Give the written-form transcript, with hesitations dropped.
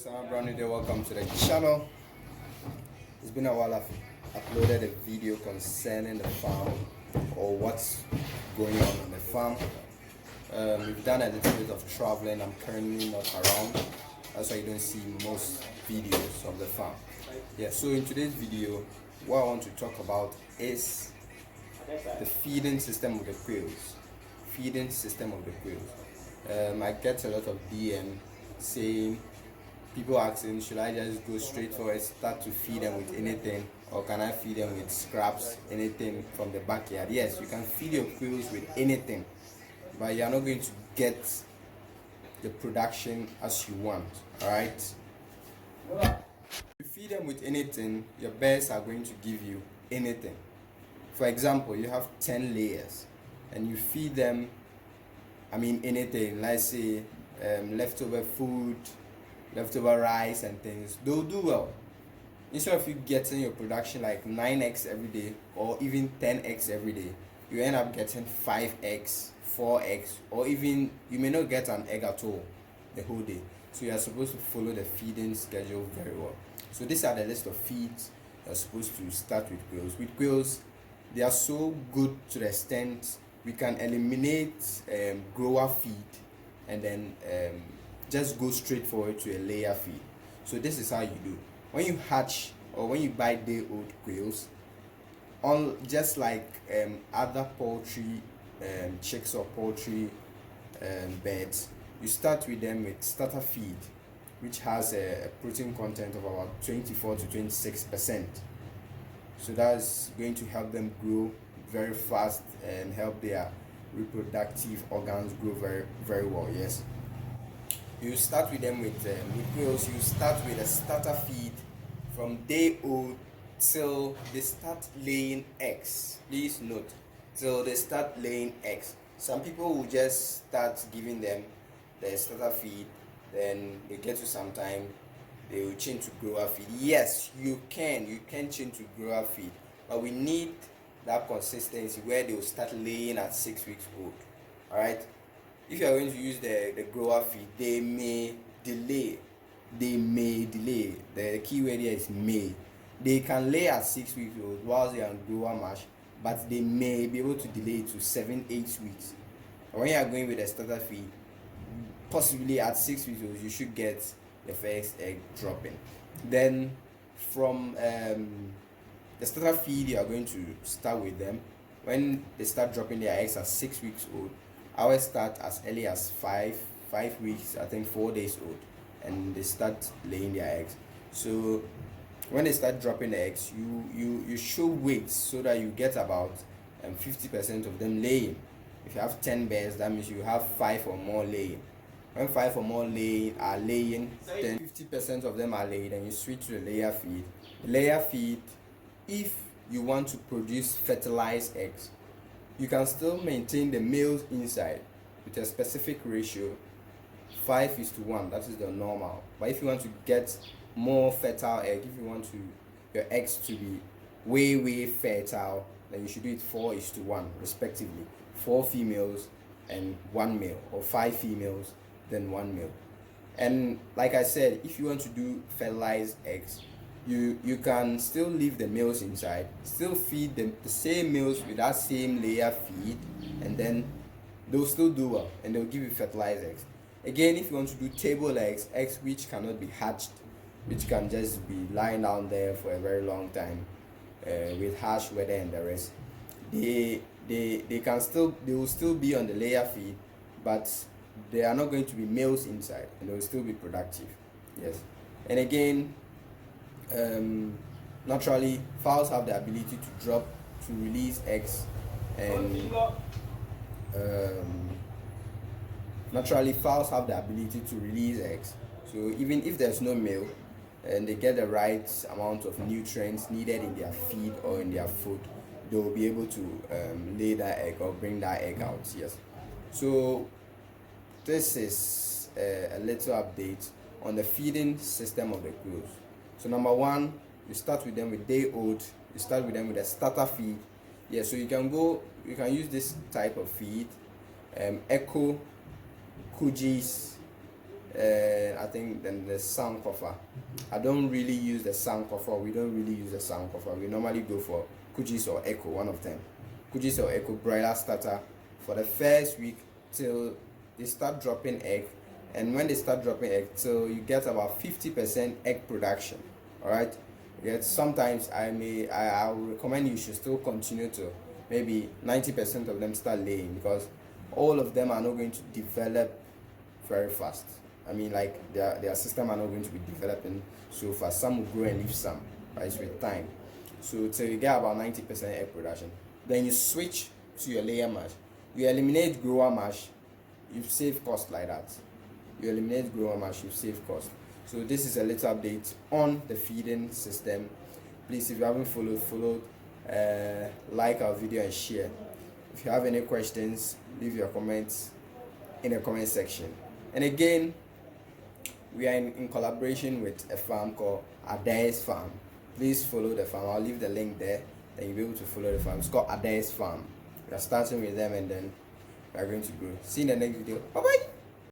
Quails, I'm brand new there. Welcome to the channel. It's been a while I've uploaded a video concerning the farm or what's going on the farm. We've done a little bit of traveling. I'm currently not around. That's why you don't see most videos of the farm. Yeah, so in today's video, what I want to talk about is the feeding system of the quails. Feeding system of the quails. I get a lot of DM saying, people asking, should I just go straight for it, start to feed them with anything, or can I feed them with scraps, anything from the backyard? Yes, you can feed your quails with anything, but you're not going to get the production as you want. Alright? If you feed them with anything, your birds are going to give you anything. For example, you have 10 layers and you feed them, anything, let's say leftover food, leftover rice and things, they'll do well. Instead of you getting your production like 9 eggs every day or even 10 eggs every day, you end up getting 5 eggs, 4 eggs, or even you may not get an egg at all the whole day. So you are supposed to follow the feeding schedule very well. So these are the list of feeds you're supposed to start with quails. With quails, they are so good to the extent we can eliminate grower feed and then just go straight forward to a layer feed. So this is how you do. When you hatch or when you buy day-old quails, on just like other poultry chicks or poultry birds, you start with them with starter feed, which has a protein content of about 24 to 26%. So that's going to help them grow very fast and help their reproductive organs grow very well. Yes, you start with them with quails. You start with a starter feed from day old till they start laying eggs. Please note, till they start laying eggs. Some people will just start giving them the starter feed, then they get to some time they will change to grower feed. Yes, you can change to grower feed, but we need that consistency where they will start laying at 6 weeks old. All right, if you are going to use the grower feed, they may delay. The key word here is may. They can lay at 6 weeks old whilst they are on grower mash, but they may be able to delay to 7-8 weeks. But when you are going with a starter feed, possibly at 6 weeks old you should get the first egg dropping. Then from the starter feed, you are going to start with them when they start dropping their eggs at 6 weeks old. I always start as early as 5 weeks, I think 4 days old, and they start laying their eggs. So when they start dropping the eggs, you should wait so that you get about 50% of them laying. If you have 10 bears, that means you have 5 or more laying. When 5 or more are laying, then 50% of them are laid, and you switch to the layer feed. The layer feed, if you want to produce fertilized eggs, you can still maintain the males inside with a specific ratio, 5:1. That is the normal. But if you want to get more fertile egg, if you want your eggs to be way fertile, then you should do it 4:1 respectively. 4 females and 1 male, or 5 females then 1 male. And like I said, if you want to do fertilized eggs, you can still leave the males inside, still feed them the same males with that same layer feed, and then they'll still do well and they'll give you fertilized eggs. Again, if you want to do table eggs which cannot be hatched, which can just be lying down there for a very long time with harsh weather and the rest, they will still be on the layer feed, but they are not going to be males inside, and they will still be productive. Yes. And again, naturally fowls have the ability to release eggs, and naturally fowls have the ability to release eggs. So even if there's no male and they get the right amount of nutrients needed in their feed or in their food, they will be able to lay that egg or bring that egg out. Yes. So this is a little update on the feeding system of the quails. So number one, you start with them with day old. You start with them with a starter feed. Yeah, so you can use this type of feed, Echo, Coogis, I think then the sound cover. I don't really use the sound cover. We don't really use the sound cover. We normally go for Quails or Echo, one of them. Quails or Echo broiler starter for the first week till they start dropping egg. And when they start dropping egg, till you get about 50% egg production. All right. Yet sometimes I will recommend you should still continue to maybe 90% of them start laying, because all of them are not going to develop very fast. I mean, like their system are not going to be developing so fast. Some will grow and leave some, right, with time. So till you get about 90% egg production, then you switch to your layer mash. You eliminate grower mash, you save cost like that. You eliminate grower mash, you save cost. So this is a little update on the feeding system. Please, if you haven't followed, like our video and share. If you have any questions, leave your comments in the comment section. And again, we are in collaboration with a farm called Adair's Farm. Please follow the farm. I'll leave the link there, then you'll be able to follow the farm. It's called Adair's Farm. We are starting with them, and then we are going to grow. See you in the next video. Bye bye.